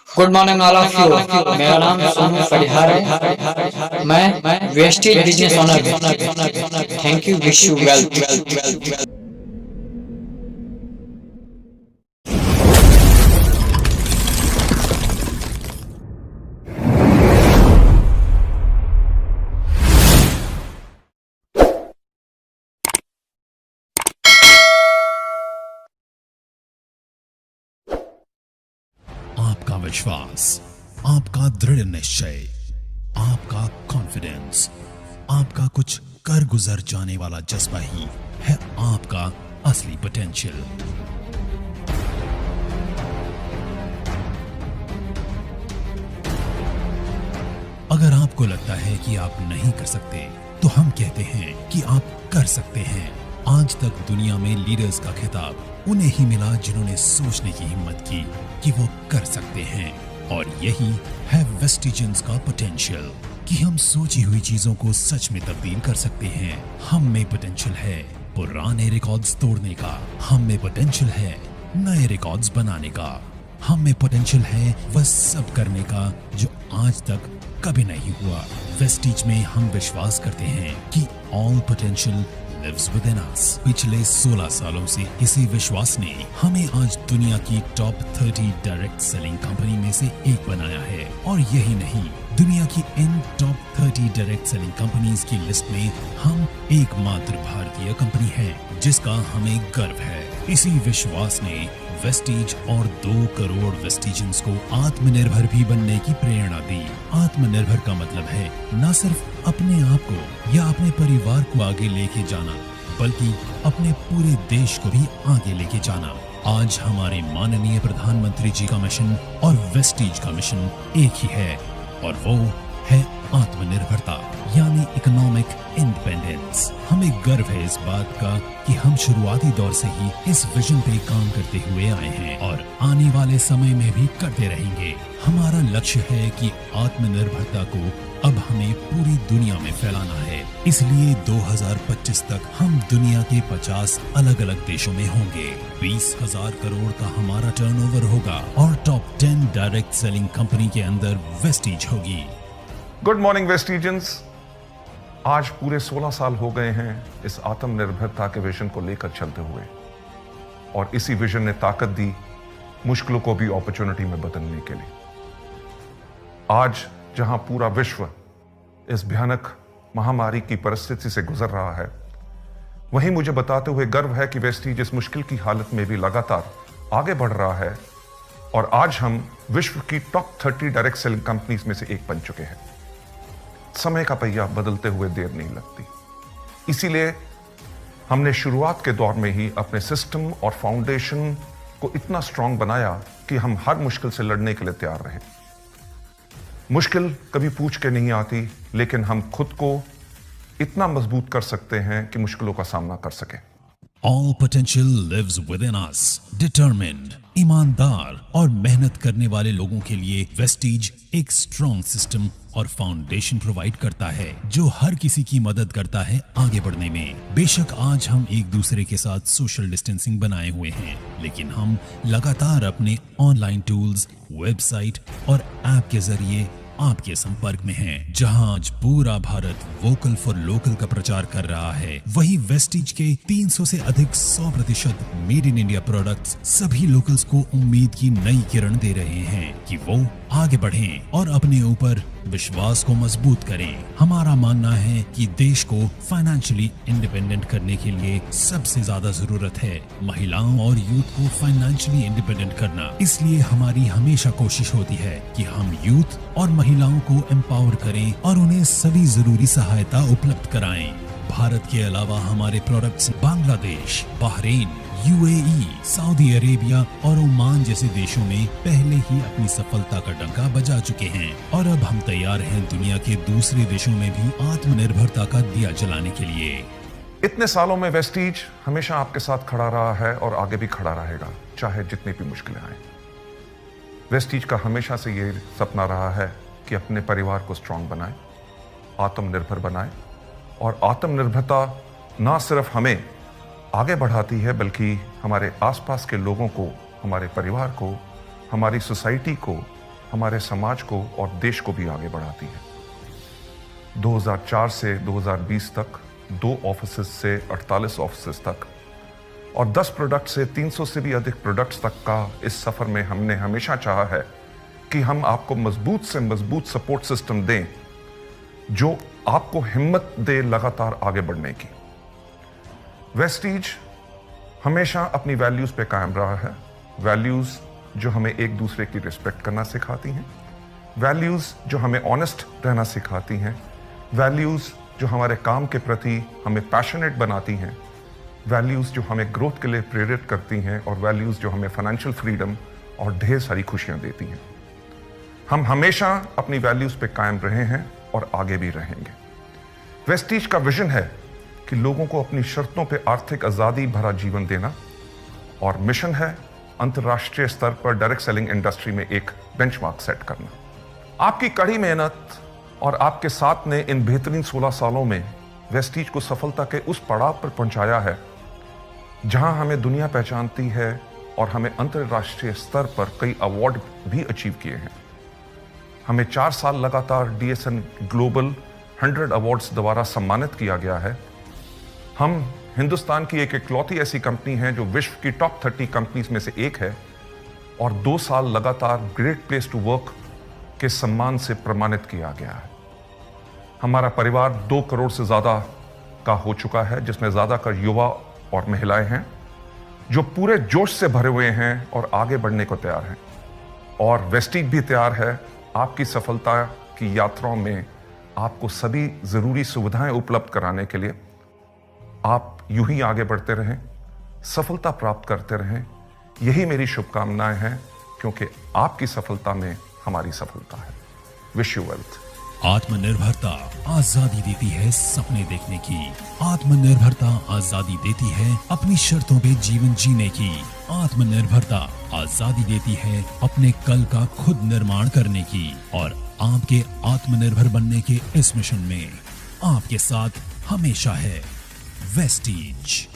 Good morning all of you. मेरा नाम सोनू परिहार है। मैं वेस्टेज बिजनेस ओनर हूँ। Thank you, wish you well. आपका विश्वास, आपका दृढ़ निश्चय, आपका कॉन्फिडेंस, आपका कुछ कर गुजर जाने वाला जज्बा ही है आपका असली पोटेंशियल। अगर आपको लगता है कि आप नहीं कर सकते, तो हम कहते हैं कि आप कर सकते हैं। आज तक दुनिया में लीडर्स का खिताब उन्हें ही मिला जिन्होंने सोचने की हिम्मत की कि वो कर सकते हैं। और यही है वेस्टिजियंस का पोटेंशियल, कि हम सोची हुई चीजों को सच में तब्दील कर सकते हैं। हम में पोटेंशियल है पुराने रिकॉर्ड्स तोड़ने का, हम में पोटेंशियल है नए रिकॉर्ड्स बनाने का, हम में पोटेंशियल है वह सब करने का जो आज तक कभी नहीं हुआ। वेस्टीज में हम विश्वास करते हैं कि all potential lives within us. पिछले 16 सालों से इसी विश्वास ने हमें आज दुनिया की टॉप 30 डायरेक्ट सेलिंग कंपनी में से एक बनाया है। और यही नहीं, दुनिया की इन टॉप 30 डायरेक्ट सेलिंग कंपनीज की लिस्ट में हम एकमात्र भारतीय कंपनी है जिसका हमें गर्व है। इसी विश्वास ने वेस्टीज और 2 करोड़ वेस्टिजियंस को आत्मनिर्भर भी बनने की प्रेरणा दी। आत्मनिर्भर का मतलब है न सिर्फ अपने आप को या अपने परिवार को आगे लेके जाना, बल्कि अपने पूरे देश को भी आगे लेके जाना। आज हमारे माननीय प्रधानमंत्री जी का मिशन और वेस्टीज का मिशन एक ही है, और वो है आत्मनिर्भरता, यानी इकोनॉमिक इंडिपेंडेंस। हमें गर्व है इस बात का कि हम शुरुआती दौर से ही इस विजन पे काम करते हुए आए हैं और आने वाले समय में भी करते रहेंगे। हमारा लक्ष्य है कि आत्मनिर्भरता को अब हमें पूरी दुनिया में फैलाना है। इसलिए 2025 तक हम दुनिया के 50 अलग अलग देशों में होंगे। 20,000 करोड़ का हमारा टर्नओवर होगा और टॉप 10 डायरेक्ट सेलिंग कंपनी के अंदर वेस्टीज होगी। Good morning Vestigians. आज पूरे 16 साल हो गए हैं इस आत्मनिर्भरता के विजन को लेकर चलते हुए, और इसी विजन ने ताकत दी मुश्किलों को भी अपॉर्चुनिटी में बदलने के लिए। आज जहां पूरा विश्व इस भयानक महामारी की परिस्थिति से गुजर रहा है, वहीं मुझे बताते हुए गर्व है कि वेस्टीज इस मुश्किल की हालत में भी लगातार आगे बढ़ रहा है, और आज हम विश्व की टॉप 30 डायरेक्ट सेलिंग कंपनीज में से एक बन चुके हैं। समय का पहिया बदलते हुए देर नहीं लगती, इसीलिए हमने शुरुआत के दौर में ही अपने सिस्टम और फाउंडेशन को इतना स्ट्रांग बनाया कि हम हर मुश्किल से लड़ने के लिए तैयार रहे। मुश्किल कभी पूछ के नहीं आती, लेकिन हम खुद को इतना मजबूत कर सकते हैं कि मुश्किलों का सामना कर सकें। All potential lives within us. Determined, ईमानदार और मेहनत करने वाले लोगों के लिए वेस्टीज एक स्ट्रॉन्ग सिस्टम और फाउंडेशन प्रोवाइड करता है जो हर किसी की मदद करता है आगे बढ़ने में। बेशक आज हम एक दूसरे के साथ सोशल डिस्टेंसिंग बनाए हुए हैं, लेकिन हम लगातार अपने ऑनलाइन टूल्स, वेबसाइट और ऐप के जरिए आपके संपर्क में हैं। जहां आज पूरा भारत वोकल फॉर लोकल का प्रचार कर रहा है, वही वेस्टीज के 300 से अधिक 100% मेड इन इंडिया प्रोडक्ट्स सभी लोकल्स को उम्मीद की नई किरण दे रहे हैं कि वो आगे बढ़ें और अपने ऊपर विश्वास को मजबूत करें। हमारा मानना है कि देश को फाइनेंशियली इंडिपेंडेंट करने के लिए सबसे ज्यादा जरूरत है महिलाओं और यूथ को फाइनेंशियली इंडिपेंडेंट करना। इसलिए हमारी हमेशा कोशिश होती है कि हम यूथ और महिलाओं को एम्पावर करें और उन्हें सभी जरूरी सहायता उपलब्ध कराएं। भारत के अलावा हमारे products Bangladesh, Bahrain, UAE, Saudi Arabia और ओमान जैसे देशों में पहले ही अपनी सफलता का डंका बजा चुके हैं, और अब हम तैयार हैं दुनिया के दूसरे देशों में भी आत्मनिर्भरता का दिया जलाने के लिए। इतने सालों में वेस्टीज हमेशा आपके साथ खड़ा रहा है और आगे भी खड़ा रहेगा, चाहे जितनी भी मुश्किलें आए। वेस्टीज का हमेशा से ये सपना रहा है कि अपने परिवार को स्ट्रांग बनाए, आत्मनिर्भर बनाए, और आत्मनिर्भरता ना सिर्फ हमें आगे बढ़ाती है बल्कि हमारे आसपास के लोगों को, हमारे परिवार को, हमारी सोसाइटी को हमारे समाज को और देश को भी आगे बढ़ाती है। 2004 से 2020 तक 2 ऑफिसेस से 48 ऑफिसेस तक और 10 प्रोडक्ट से 300 से भी अधिक प्रोडक्ट्स तक का इस सफर में हमने हमेशा चाहा है कि हम आपको मजबूत से मजबूत सपोर्ट सिस्टम दें जो आपको हिम्मत दे लगातार आगे बढ़ने की। वेस्टीज हमेशा अपनी वैल्यूज पे कायम रहा है। वैल्यूज जो हमें एक दूसरे की रिस्पेक्ट करना सिखाती हैं, वैल्यूज जो हमें ऑनेस्ट रहना सिखाती हैं, वैल्यूज जो हमारे काम के प्रति हमें पैशनेट बनाती हैं, वैल्यूज जो हमें ग्रोथ के लिए प्रेरित करती हैं और वैल्यूज जो हमें फाइनेंशियल फ्रीडम और ढेर सारी खुशियां देती हैं। हम हमेशा अपनी वैल्यूज पे कायम रहे हैं और आगे भी रहेंगे। वेस्टीज का विजन है कि लोगों को अपनी शर्तों पे आर्थिक आजादी भरा जीवन देना और मिशन है अंतर्राष्ट्रीय स्तर पर डायरेक्ट सेलिंग इंडस्ट्री में एक बेंचमार्क सेट करना। आपकी कड़ी मेहनत और आपके साथ ने इन बेहतरीन 16 सालों में वेस्टीज को सफलता के उस पड़ाव पर पहुंचाया है जहां हमें दुनिया पहचानती है और हमें अंतर्राष्ट्रीय स्तर पर कई अवार्ड भी अचीव किए हैं। हमें 4 साल लगातार DSN ग्लोबल 100 अवार्ड्स द्वारा सम्मानित किया गया है। हम हिंदुस्तान की एक इकलौती ऐसी कंपनी है जो विश्व की टॉप 30 कंपनीज में से एक है और 2 साल लगातार ग्रेट प्लेस टू वर्क के सम्मान से प्रमाणित किया गया है। हमारा परिवार 2 करोड़ से ज्यादा का हो चुका है, जिसमें ज्यादातर युवा और महिलाएं हैं जो पूरे जोश से भरे हुए हैं और आगे बढ़ने को तैयार हैं। और वेस्टीज भी तैयार है आपकी सफलता की यात्राओं में आपको सभी जरूरी सुविधाएं उपलब्ध कराने के लिए। आप यूं ही आगे बढ़ते रहें, सफलता प्राप्त करते रहें, यही मेरी शुभकामनाएं हैं, क्योंकि आपकी सफलता में हमारी सफलता है। Wish you wealth. आत्मनिर्भरता आजादी देती है सपने देखने की। आत्मनिर्भरता आजादी देती है अपनी शर्तों पे जीवन जीने की। आत्मनिर्भरता आजादी देती है अपने कल का खुद निर्माण करने की। और आपके आत्मनिर्भर बनने के इस मिशन में आपके साथ हमेशा है वेस्टीज।